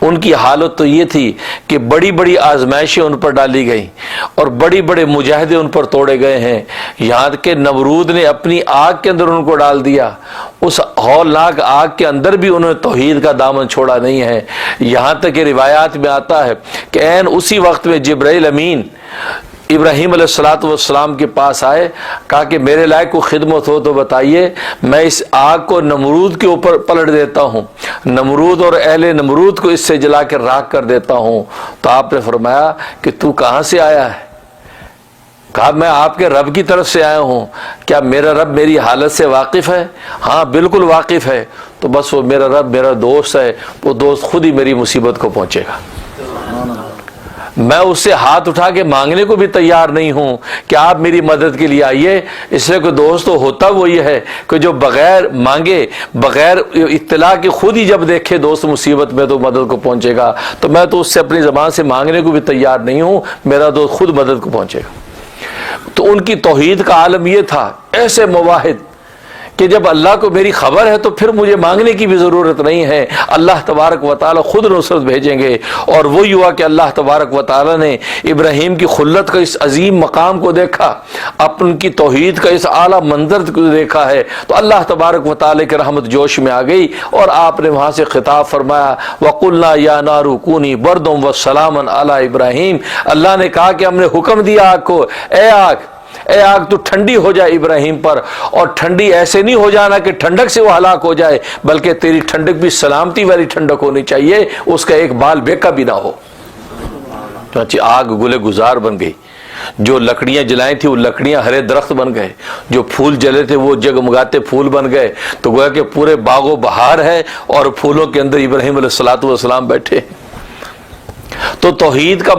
ان کی حالت تو یہ تھی کہ بڑی بڑی آزمائشیں ان پر ڈالی گئیں اور بڑی بڑے مجاہدے ان پر توڑے گئے ہیں، یہاں تک کہ نمرود نے اپنی آگ کے اندر ان کو ڈال دیا، اس ہولناک آگ کے اندر بھی انہوں نے توحید کا دامن چھوڑا نہیں ہے۔ یہاں تک کہ روایات میں آتا ہے کہ عین اسی وقت میں جبرائیل امین ابراہیم علیہ السلام کے پاس آئے، کہا کہ میرے لائق کو خدمت ہو تو بتائیے، میں اس آگ کو نمرود کے اوپر پلٹ دیتا ہوں، نمرود اور اہل نمرود کو اس سے جلا کے راکھ کر دیتا ہوں۔ تو آپ نے فرمایا کہ تو کہاں سے آیا ہے؟ کہا میں آپ کے رب کی طرف سے آیا ہوں، کیا میرا رب میری حالت سے واقف ہے؟ ہاں بالکل واقف ہے۔ تو بس وہ میرا رب میرا دوست ہے، وہ دوست خود ہی میری مصیبت کو پہنچے گا، میں اس سے ہاتھ اٹھا کے مانگنے کو بھی تیار نہیں ہوں کہ آپ میری مدد کے لیے آئیے۔ اس لیے کوئی دوست تو ہوتا وہی ہے کہ جو بغیر مانگے، بغیر اطلاع کے خود ہی جب دیکھے دوست مصیبت میں تو مدد کو پہنچے گا۔ تو میں تو اس سے اپنی زبان سے مانگنے کو بھی تیار نہیں ہوں، میرا دوست خود مدد کو پہنچے گا۔ تو ان کی توحید کا عالم یہ تھا، ایسے مواحد کہ جب اللہ کو میری خبر ہے تو پھر مجھے مانگنے کی بھی ضرورت نہیں ہے، اللہ تبارک و تعالی خود نصرت بھیجیں گے۔ اور وہی ہوا کہ اللہ تبارک و تعالی نے ابراہیم کی خلت کا اس عظیم مقام کو دیکھا، اپن کی توحید کا اس اعلیٰ منظر کو دیکھا ہے، تو اللہ تبارک و تعالی کی رحمت جوش میں آ گئی اور آپ نے وہاں سے خطاب فرمایا وَقُلْنَا يَا نَارُ كُونِي بَرْدًا وَسَلَامًا عَلَىٰ ابراہیم۔ اللہ نے کہا کہ ہم نے حکم دیا آگ کو، اے آگ تو ٹھنڈی ہو جائے ابراہیم پر، اور ٹھنڈی ایسے نہیں ہو جانا کہ ٹھنڈک سے وہ ہلاک ہو جائے، بلکہ تیری ٹھنڈک بھی سلامتی والی ٹھنڈک ہونی چاہیے، اس کا ایک بال بیکا بھی نہ ہو۔ چنانچہ آگ گلے گزار بن گئی، جو لکڑیاں جلائیں تھیں وہ لکڑیاں ہرے درخت بن گئے، جو پھول جلے تھے وہ جگمگاتے پھول بن گئے۔ تو گویا کہ پورے باغ و بہار ہے اور پھولوں کے اندر ابراہیم علیہ السلام بیٹھے۔ تو توحید کا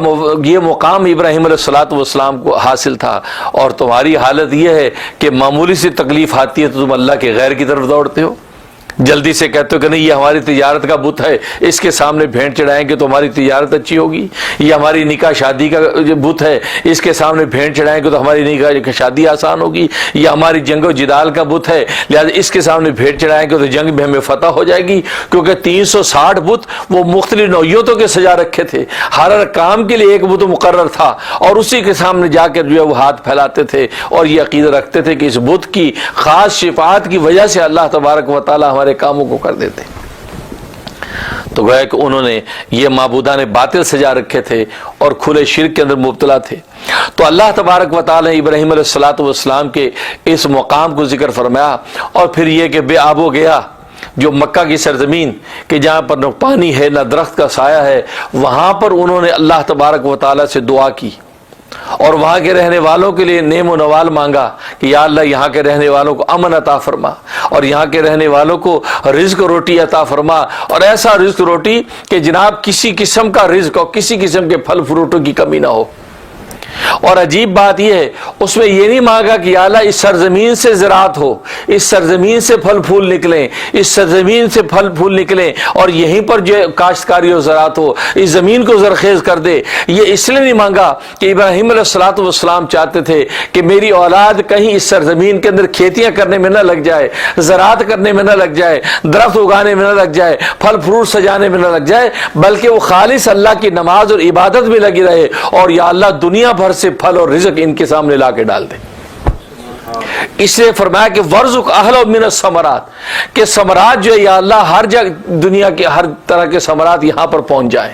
یہ مقام ابراہیم علیہ السلام کو حاصل تھا، اور تمہاری حالت یہ ہے کہ معمولی سی تکلیف آتی ہے تو تم اللہ کے غیر کی طرف دوڑتے ہو، جلدی سے کہتے ہو کہ نہیں یہ ہماری تجارت کا بت ہے، اس کے سامنے بھینٹ چڑھائیں گے تو ہماری تجارت اچھی ہوگی، یہ ہماری نکاح شادی کا جو بت ہے اس کے سامنے بھینٹ چڑھائیں گے تو ہماری نکاح شادی آسان ہوگی، یہ ہماری جنگ و جدال کا بت ہے لہذا اس کے سامنے بھینٹ چڑھائیں گے تو جنگ میں ہمیں فتح ہو جائے گی۔ کیونکہ 360 بت وہ مختلف نوعیتوں کے سجا رکھے تھے، ہر کام کے لیے ایک بت مقرر تھا، اور اسی کے سامنے جا کر جو ہے وہ ہاتھ پھیلاتے تھے اور یہ عقیدہ رکھتے تھے کہ اس بت کی خاص شفاعت کی وجہ سے اللہ تبارک و تعالی ہمارے کاموں کو کر دیتے۔ تو گویا کہ انہوں نے یہ معبودان باطل سجا رکھے تھے اور کھلے شرک کے اندر مبتلا تھے۔ تو اللہ تبارک و تعالی نے ابراہیم علیہ السلام کے اس مقام کو ذکر فرمایا، اور پھر یہ کہ بے آب و گیا جو مکہ کی سرزمین کہ جہاں پر نہ پانی ہے نہ درخت کا سایہ ہے، وہاں پر انہوں نے اللہ تبارک و تعالی سے دعا کی اور وہاں کے رہنے والوں کے لیے نعم و نوال مانگا کہ یا اللہ یہاں کے رہنے والوں کو امن عطا فرما، اور یہاں کے رہنے والوں کو رزق روٹی عطا فرما، اور ایسا رزق روٹی کہ جناب کسی قسم کا رزق اور کسی قسم کے پھل فروٹوں کی کمی نہ ہو۔ اور عجیب بات یہ ہے اس میں یہ نہیں مانگا کہ یا اللہ اس سرزمین سے زراعت ہو، اس سرزمین سے پھل پھول نکلیں، اس سرزمین سے پھل پھول نکلیں اور یہیں پر جو کاشتکاری و زراعت ہو، اس زمین کو زرخیز کر دے۔ یہ اس لیے نہیں مانگا کہ ابراہیم علیہ السلام چاہتے تھے کہ میری اولاد کہیں اس سرزمین کے اندر کھیتیاں کرنے میں نہ لگ جائے، زراعت کرنے میں نہ لگ جائے، درخت اگانے میں نہ لگ جائے، پھل فروٹ سجانے میں نہ لگ جائے، بلکہ وہ خالص اللہ کی نماز اور عبادت میں لگی رہے، اور یا اللہ دنیا بھر سے پھل اور رزق ان کے سامنے لا کے ڈال دے۔ اس لیے فرمایا کہ ورزق اہل من الثمرات، کہ ثمرات جو ہے یا اللہ ہر جگہ دنیا کے ہر طرح کے ثمرات یہاں پر پہنچ جائیں۔